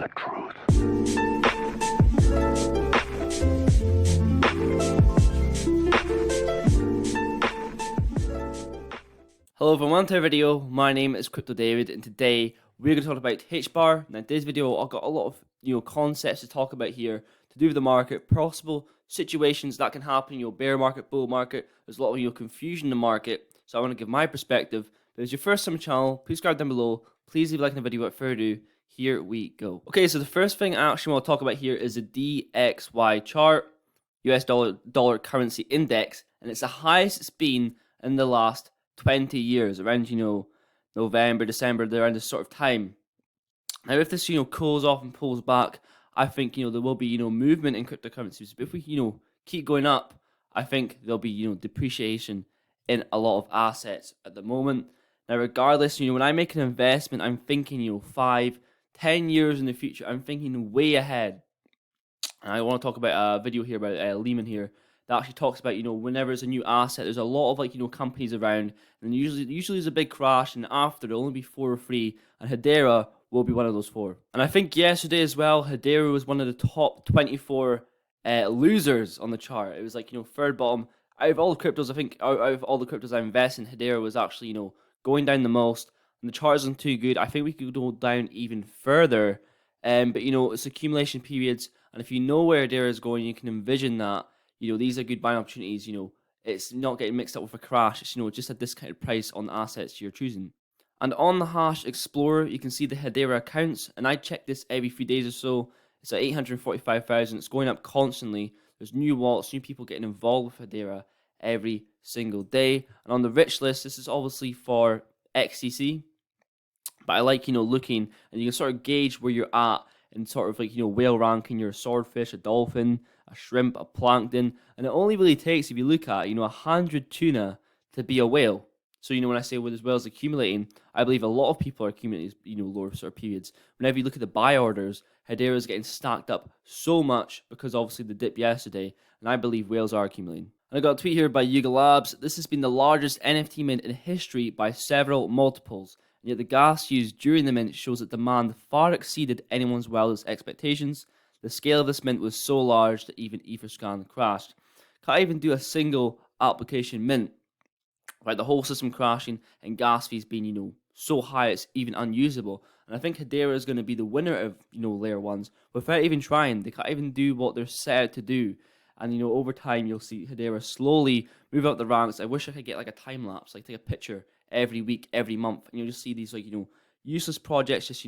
the truth. Hello everyone, welcome to our video. My name is Crypto David, and today we're going to talk about HBAR. Now, today's video, I've got a lot of concepts to talk about here to do with the market, possible situations that can happen. Bear market, bull market. There's a lot of confusion in the market, so I want to give my perspective. But if it's your first time on the channel, please subscribe down below. Please leave a like on the video. Without further ado, here we go. Okay, so the first thing I actually want to talk about here is the DXY chart, US dollar currency index, and it's the highest it's been in the last 20 years, around November, December, around this sort of time. Now, if this cools off and pulls back, I think there will be movement in cryptocurrencies. But if we keep going up, I think there'll be depreciation in a lot of assets at the moment. Now, regardless, when I make an investment, I'm thinking 5, 10 years in the future. I'm thinking way ahead. And I want to talk about a video here about Lehman here that actually talks about whenever it's a new asset, there's a lot of companies around, and usually there's a big crash, and after there'll only be 4 or 3, and Hedera will be one of those 4. And I think yesterday as well, Hedera was one of the top 24 losers on the chart. It was third bottom out of all the cryptos. I think out of all the cryptos I invest in, Hedera was actually going down the most, and the chart isn't too good. I think we could go down even further, but it's accumulation periods, and if you know where Hedera is going, you can envision that these are good buying opportunities. It's not getting mixed up with a crash. It's just a discounted price on the assets you're choosing. And on the Hash Explorer, you can see the Hedera accounts, and I check this every few days or so. It's at 845,000. It's going up constantly. There's new wallets, new people getting involved with Hedera every single day. And on the rich list, this is obviously for XCC, but I like looking, and you can sort of gauge where you're at in sort of whale ranking. You're a swordfish, a dolphin, a shrimp, a plankton, and it only really takes, if you look at 100 tuna to be a whale. So when I say where this whale's accumulating, I believe a lot of people are accumulating lower sort of periods. Whenever you look at the buy orders, Hedera is getting stacked up so much because obviously the dip yesterday, and I believe whales are accumulating. And I got a tweet here by Yuga Labs. This has been the largest NFT mint in history by several multiples, and yet the gas used during the mint shows that demand far exceeded anyone's wildest expectations. The scale of this mint was so large that even Etherscan crashed. Can't even do a single application mint. Right, the whole system crashing and gas fees being so high it's even unusable. And I think Hedera is going to be the winner of layer ones without even trying. They can't even do what they're set out to do. And over time you'll see Hedera slowly move up the ranks. I wish I could get a time lapse, take a picture every week, every month, and you'll just see these useless projects just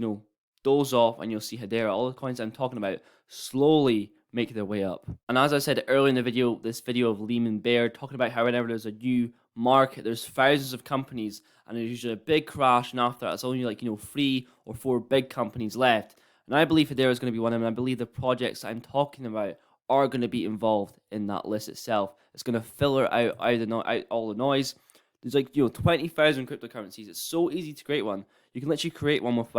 doze off, and you'll see Hedera, all the coins I'm talking about, slowly make their way up. And as I said earlier in the video, this video of Lehman Bear, talking about how whenever there's a new market, there's thousands of companies, and there's usually a big crash, and after that, it's only 3 or 4 big companies left. And I believe Hedera is going to be one of them, and I believe the projects that I'm talking about are going to be involved in that list itself. It's going to filter out all the noise. There's 20,000 cryptocurrencies. It's so easy to create one. You can literally create one with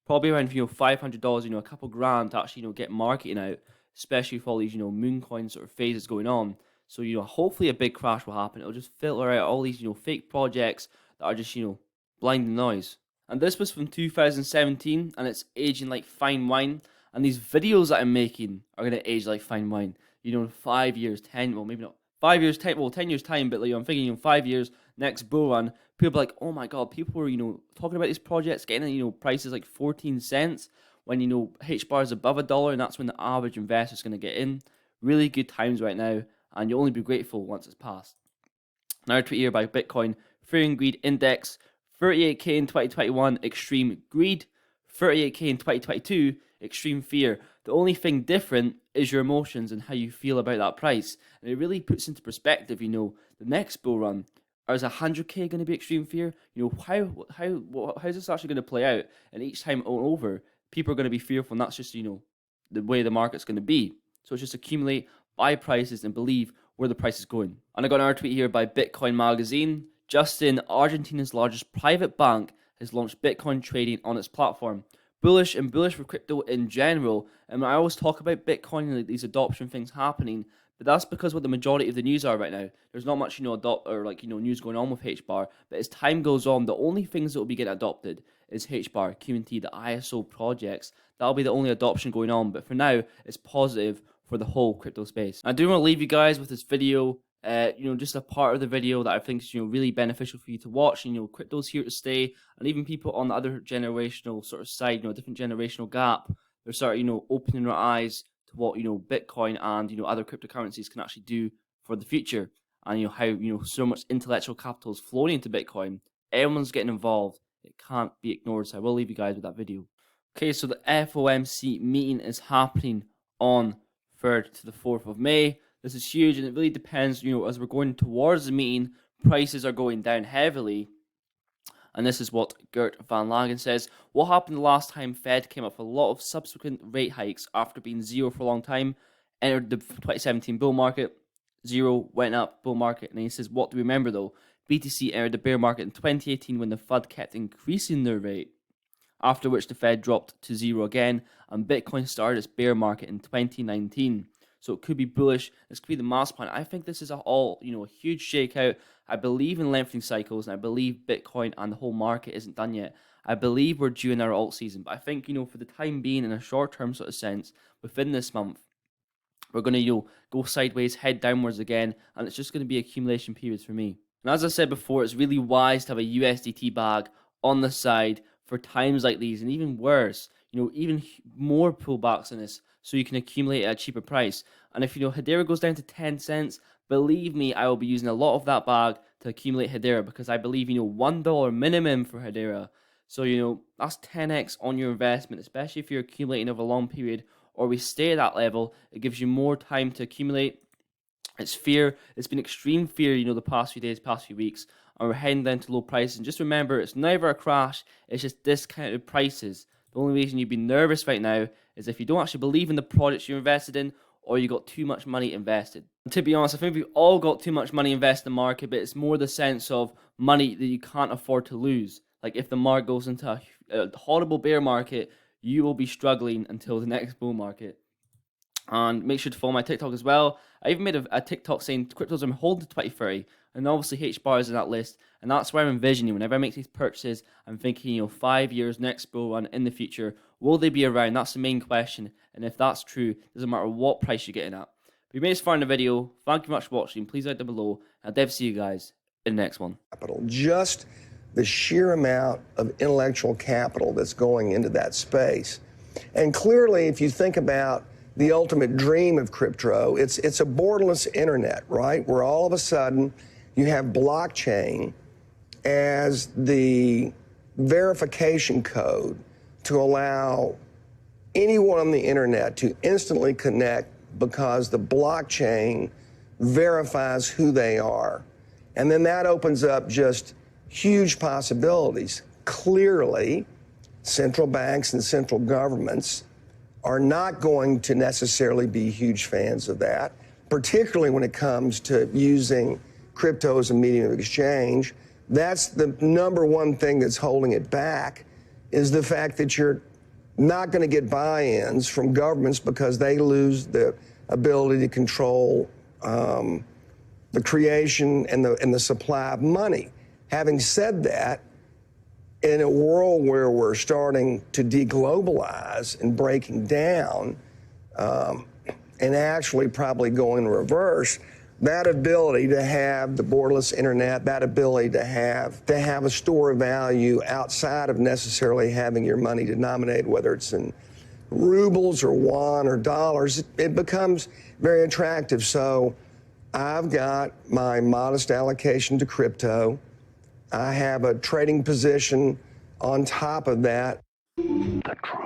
probably around $500, a couple grand to actually get marketing out, especially with all these moon coin sort of phases going on. So hopefully a big crash will happen. It'll just filter out all these fake projects that are just blinding noise. And this was from 2017, and it's aging like fine wine. And these videos that I'm making are gonna age like fine wine. In 5 years, 10, well maybe not 5 years, 10, well 10 years time, but I'm thinking 5 years next bull run, people are like, oh my god, people were talking about these projects getting prices like 14 cents when HBAR is above $1, and that's when the average investor is gonna get in. Really good times right now, and you'll only be grateful once it's passed. Another tweet here by Bitcoin. Fear and Greed Index, 38k in 2021, extreme greed. 38k in 2022, extreme fear. The only thing different is your emotions and how you feel about that price. And it really puts into perspective, the next bull run. Is 100k going to be extreme fear? How is this actually going to play out? And each time over, people are going to be fearful, and that's just, the way the market's going to be. So it's just accumulate, buy prices, and believe where the price is going. And I got another tweet here by Bitcoin Magazine. Justin, Argentina's largest private bank, has launched Bitcoin trading on its platform. Bullish for crypto in general. And I always talk about Bitcoin and these adoption things happening, But that's because what the majority of the news are right now. There's not much, news going on with HBAR. But as time goes on, the only things that will be getting adopted is HBAR, QNT, the ISO projects. That'll be the only adoption going on. But for now, it's positive for the whole crypto space. I do want to leave you guys with this video. Just a part of the video that I think is, really beneficial for you to watch. Crypto's here to stay, and even people on the other generational sort of side, different generational gap, they're sort of, opening their eyes to what, Bitcoin and, other cryptocurrencies can actually do for the future. And, how, so much intellectual capital is flowing into Bitcoin. Everyone's getting involved. It can't be ignored. So I will leave you guys with that video. Okay, so the FOMC meeting is happening on 3rd to the 4th of May. This is huge, and it really depends, as we're going towards the meeting, prices are going down heavily. And this is what Gert Van Lagen says. What happened the last time Fed came up with a lot of subsequent rate hikes after being zero for a long time? Entered the 2017 bull market, zero, went up, bull market. And he says, what do we remember though? BTC entered the bear market in 2018 when the Fed kept increasing their rate, after which the Fed dropped to zero again, and Bitcoin started its bear market in 2019. So it could be bullish. This could be the mass point. I think this is a huge shakeout. I believe in lengthening cycles, and I believe Bitcoin and the whole market isn't done yet. I believe we're due in our alt season, but I think, for the time being, in a short-term sort of sense, within this month, we're going to, go sideways, head downwards again, and it's just going to be accumulation periods for me. And as I said before, it's really wise to have a USDT bag on the side for times like these, and even worse, even more pullbacks in this, so you can accumulate at a cheaper price. And if, Hedera goes down to 10 cents, believe me, I will be using a lot of that bag to accumulate Hedera, because I believe, $1 minimum for Hedera. So, that's 10x on your investment, especially if you're accumulating over a long period, or we stay at that level. It gives you more time to accumulate. It's fear. It's been extreme fear, the past few days, past few weeks, and we're heading down to low prices. And just remember, it's never a crash. It's just discounted prices. The only reason you'd be nervous right now is if you don't actually believe in the products you're invested in, or you got too much money invested. And to be honest, I think we've all got too much money invested in the market, but it's more the sense of money that you can't afford to lose. Like if the market goes into a horrible bear market, you will be struggling until the next bull market. And make sure to follow my TikTok as well. I even made a TikTok saying cryptos are holding to 2030, and obviously HBAR is in that list, and that's where I'm envisioning whenever I make these purchases. I'm thinking, 5 years, next bull run in the future, will they be around? That's the main question, and if that's true, it doesn't matter what price you're getting at. If you made this far in the video, thank you very much for watching. Please like down below, and I'll definitely see you guys in the next one. Just the sheer amount of intellectual capital that's going into that space. And clearly, if you think about the ultimate dream of crypto, it's a borderless internet, right? Where all of a sudden you have blockchain as the verification code to allow anyone on the internet to instantly connect because the blockchain verifies who they are. And then that opens up just huge possibilities. Clearly, central banks and central governments are not going to necessarily be huge fans of that, particularly when it comes to using crypto as a medium of exchange. That's the number one thing that's holding it back, is the fact that you're not going to get buy-ins from governments because they lose the ability to control the creation and the supply of money. Having said that, in a world where we're starting to deglobalize and breaking down and actually probably going reverse, that ability to have the borderless internet, that ability to have a store of value outside of necessarily having your money denominated, whether it's in rubles or yuan or dollars, it becomes very attractive. So I've got my modest allocation to crypto. I have a trading position on top of that. The truth.